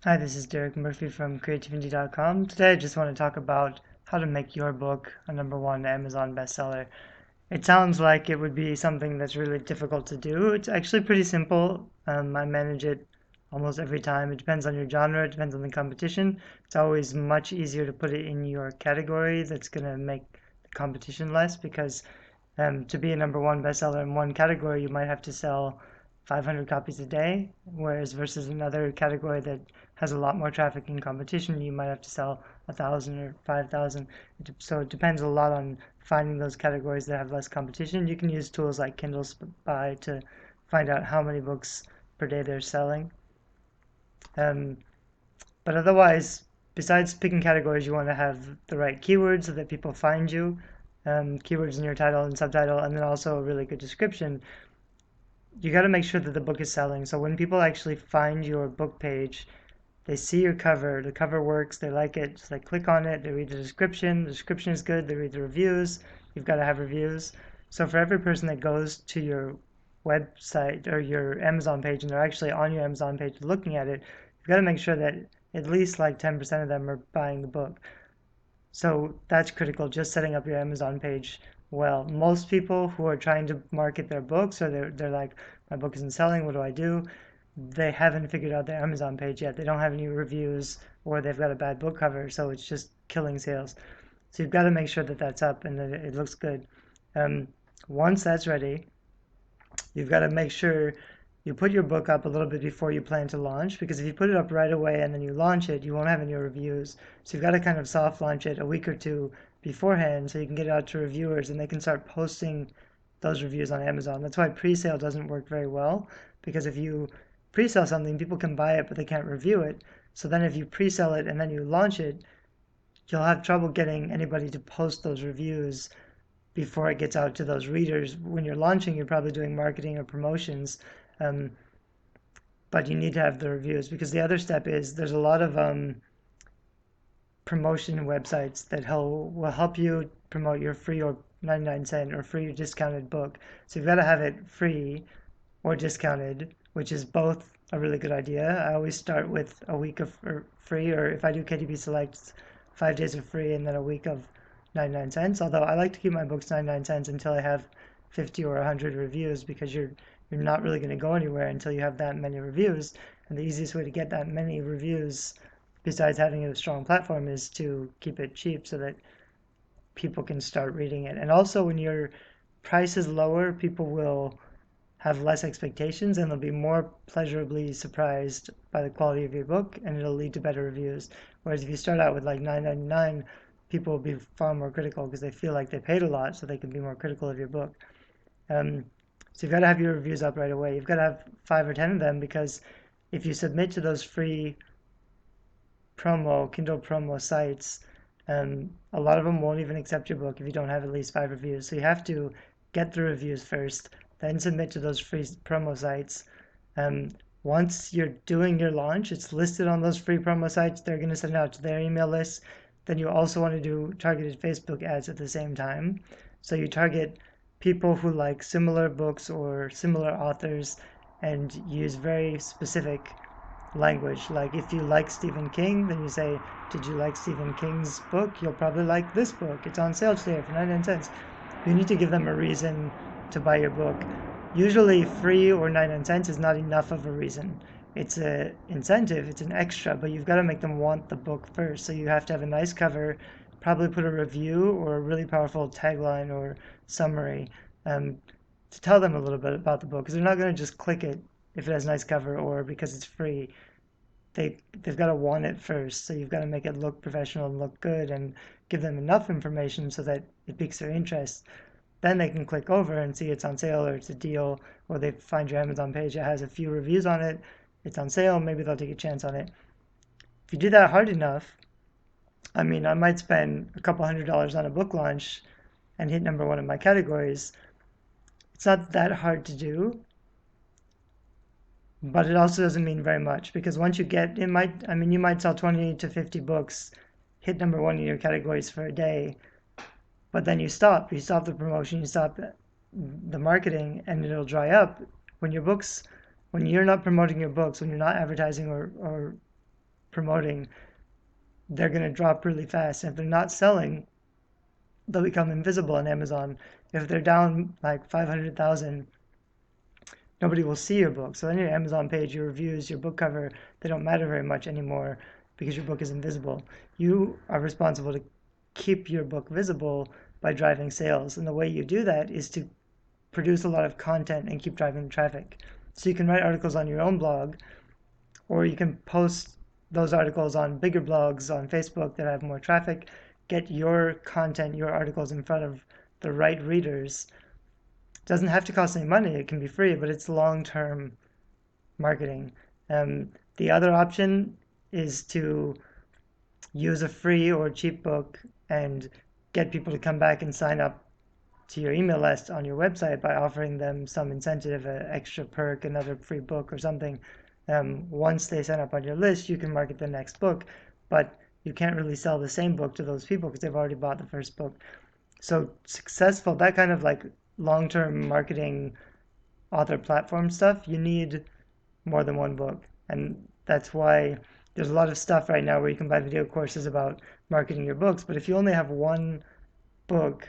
Hi, this is Derek Murphy from creativity.com. Today I just want to talk about how to make your book a #1 Amazon bestseller. It sounds like it would be something that's really difficult to do. It's actually pretty simple. I manage it almost every time. It depends on your genre, it depends on the competition. It's always much easier to put it in your category that's going to make the competition less because to be a #1 bestseller in one category, you might have to sell 500 copies a day, whereas versus another category that has a lot more traffic and competition, you might have to sell 1,000 or 5,000. So it depends a lot on finding those categories that have less competition. You can use tools like Kindle Spy to find out how many books per day they're selling. Um, but otherwise, besides picking categories, you want to have the right keywords so that people find you, keywords in your title and subtitle, and then also a really good description. You got to make sure that the book is selling. So when people actually find your book page, they see your cover, the cover works, they like it, so they click on it, they read the description is good, they read the reviews. You've got to have reviews. So for every person that goes to your website or your Amazon page and they're actually on your Amazon page looking at it, you've got to make sure that at least like 10% of them are buying the book. So that's critical, just setting up your Amazon page well. Most people who are trying to market their books or they're like, my book isn't selling, what do I do? They haven't figured out their Amazon page yet. They don't have any reviews or they've got a bad book cover, so it's just killing sales. So you've got to make sure that that's up and that it looks good. Um, Once that's ready, you've got to make sure you put your book up a little bit before you plan to launch, because if you put it up right away and then you launch it, you won't have any reviews. So you've got to kind of soft launch it a week or two beforehand so you can get it out to reviewers and they can start posting those reviews on Amazon. That's why pre-sale doesn't work very well, because if you pre-sell something, people can buy it but they can't review it. So then if you pre-sell it and then you launch it, you'll have trouble getting anybody to post those reviews before it gets out to those readers. When you're launching, you're probably doing marketing or promotions, um, but you need to have the reviews, because the other step is there's a lot of promotion websites that will help you promote your free or 99 cent or free or discounted book. So you've got to have it free or discounted, which is both a really good idea. I always start with a week of free, or if I do KDP Select, 5 days of free and then a week of 99 cents. Although I like to keep my books 99 cents until I have 50 or 100 reviews, because you're not really going to go anywhere until you have that many reviews. And the easiest way to get that many reviews, besides having a strong platform, is to keep it cheap so that people can start reading it. And also, when your price is lower, people will have less expectations and they'll be more pleasurably surprised by the quality of your book, and it'll lead to better reviews. Whereas if you start out with like 9.99, people will be far more critical because they feel like they paid a lot, so they can be more critical of your book. Um, so you've got to have your reviews up right away. You've got to have 5 or 10 of them, because if you submit to those free Kindle promo sites, a lot of them won't even accept your book if you don't have at least 5 reviews. So you have to get the reviews first, then submit to those free promo sites. Um, Once you're doing your launch, it's listed on those free promo sites. They're going to send it out to their email list. Then you also want to do targeted Facebook ads at the same time. So you target people who like similar books or similar authors and use very specific language. Like if you like Stephen King, then you say, did you like Stephen King's book? You'll probably like this book. It's on sale today for 99 cents. You need to give them a reason to buy your book. Usually free or 99 cents is not enough of a reason. It's an incentive, it's an extra, but you've got to make them want the book first. So you have to have a nice cover, probably put a review or a really powerful tagline or summary, um, to tell them a little bit about the book, because they're not going to just click it if it has a nice cover or because it's free. They've got to want it first. So you've got to make it look professional and look good and give them enough information so that it piques their interest. Then they can click over and see it's on sale or it's a deal, or they find your Amazon page that has a few reviews on it. It's on sale. Maybe they'll take a chance on it. If you do that hard enough, I mean, I might spend a couple $100 on a book launch and hit #1 in my categories. It's not that hard to do, but it also doesn't mean very much, because once you get, it might, I mean, you might sell 20 to 50 books, hit #1 in your categories for a day, but then you stop the promotion, you stop the marketing, and it'll dry up. When your books, when you're not promoting your books, when you're not advertising or promoting, they're going to drop really fast. And if they're not selling, they'll become invisible on Amazon. If they're down like 500,000, nobody will see your book. So on your Amazon page, your reviews, your book cover, they don't matter very much anymore because your book is invisible. You are responsible to keep your book visible by driving sales. And the way you do that is to produce a lot of content and keep driving traffic. So you can write articles on your own blog, or you can post those articles on bigger blogs on Facebook that have more traffic, get your content, your articles in front of the right readers. It doesn't have to cost any money, it can be free, but it's long-term marketing. The other option is to use a free or cheap book and get people to come back and sign up to your email list on your website by offering them some incentive, an extra perk, another free book or something. Once they sign up on your list, you can market the next book, but you can't really sell the same book to those people because they've already bought the first book. So successful, that kind of like long-term marketing author platform stuff, you need more than one book. And that's why there's a lot of stuff right now where you can buy video courses about marketing your books. But if you only have one book,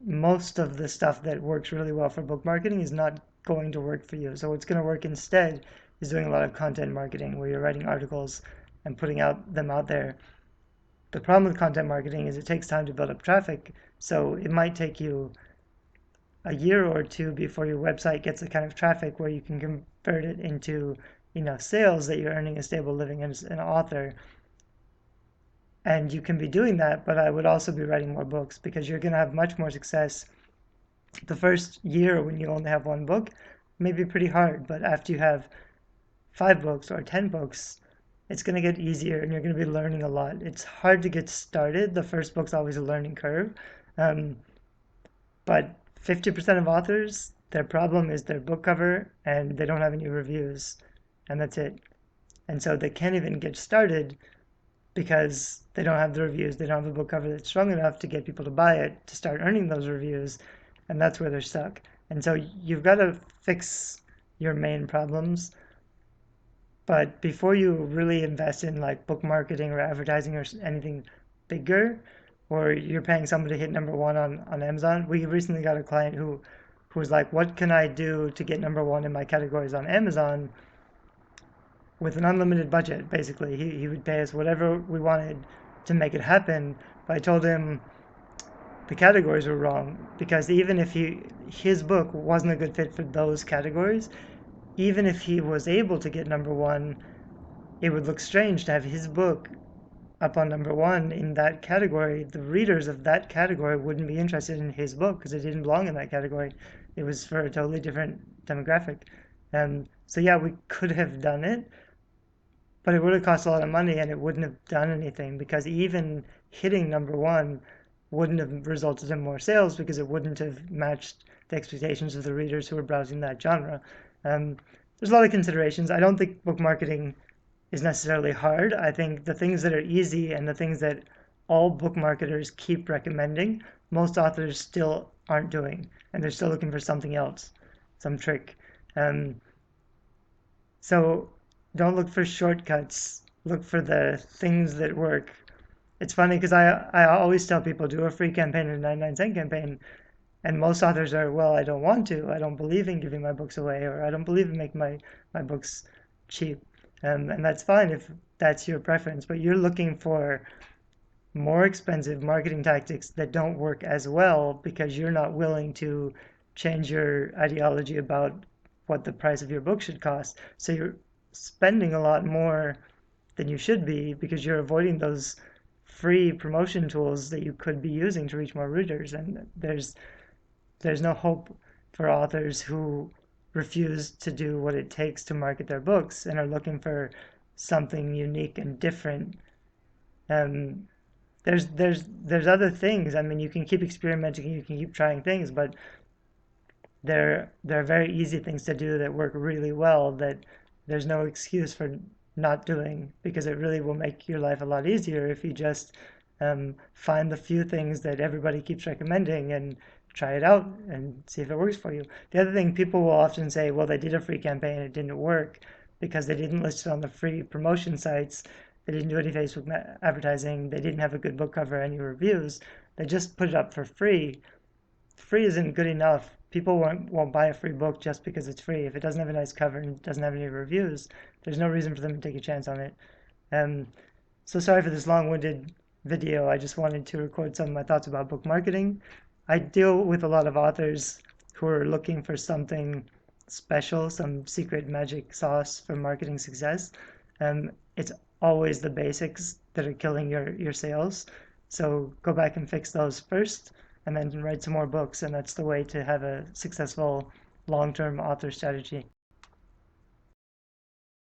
most of the stuff that works really well for book marketing is not going to work for you. So what's going to work instead is doing a lot of content marketing where you're writing articles and putting them out there. The problem with content marketing is it takes time to build up traffic. So it might take you a year or two before your website gets the kind of traffic where you can convert it into enough sales that you're earning a stable living as an author. And you can be doing that, but I would also be writing more books because you're going to have much more success. The first year when you only have one book may be pretty hard, but after you have 5 books or 10 books, it's going to get easier and you're going to be learning a lot. It's hard to get started. The first book's always a learning curve. But 50% of authors, their problem is their book cover and they don't have any reviews, and that's it. And so they can't even get started because they don't have the reviews. They don't have a book cover that's strong enough to get people to buy it, to start earning those reviews, and that's where they're stuck. And so you've got to fix your main problems. But before you really invest in like book marketing or advertising or anything bigger, or you're paying someone to hit #1 on Amazon, we recently got a client who was like, what can I do to get #1 in my categories on Amazon with an unlimited budget? Basically, he would pay us whatever we wanted to make it happen. But I told him the categories were wrong because even if his book wasn't a good fit for those categories, even if he was able to get #1, it would look strange to have his book up on #1 in that category. The readers of that category wouldn't be interested in his book because it didn't belong in that category. It was for a totally different demographic. So yeah, we could have done it, but it would have cost a lot of money and it wouldn't have done anything because even hitting #1 wouldn't have resulted in more sales because it wouldn't have matched the expectations of the readers who were browsing that genre. There's a lot of considerations. I don't think book marketing is necessarily hard. I think the things that are easy and the things that all book marketers keep recommending, most authors still aren't doing, and they're still looking for something else, some trick. So don't look for shortcuts. Look for the things that work. It's funny because I always tell people do a free campaign or a 99-cent campaign, and most authors are, well, I don't want to. I don't believe in giving my books away, or I don't believe in making my books cheap. And that's fine if that's your preference, but you're looking for more expensive marketing tactics that don't work as well because you're not willing to change your ideology about what the price of your book should cost. So you're spending a lot more than you should be because you're avoiding those free promotion tools that you could be using to reach more readers. And there's no hope for authors who refuse to do what it takes to market their books and are looking for something unique and different. There's other things. I mean, you can keep experimenting, you can keep trying things, but there are very easy things to do that work really well that there's no excuse for not doing because it really will make your life a lot easier if you just find the few things that everybody keeps recommending and try it out and see if it works for you. The other thing, people will often say, well, they did a free campaign, it didn't work. because they didn't list it on the free promotion sites. They didn't do any Facebook advertising. They didn't have a good book cover, any reviews. They just put it up for free. Free isn't good enough. People won't buy a free book just because it's free. If it doesn't have a nice cover and doesn't have any reviews, there's no reason for them to take a chance on it. Um, so sorry for this long-winded video. I just wanted to record some of my thoughts about book marketing. I deal with a lot of authors who are looking for something special, some secret magic sauce for marketing success. It's always the basics that are killing your sales. So go back and fix those first, and then write some more books. And that's the way to have a successful long-term author strategy.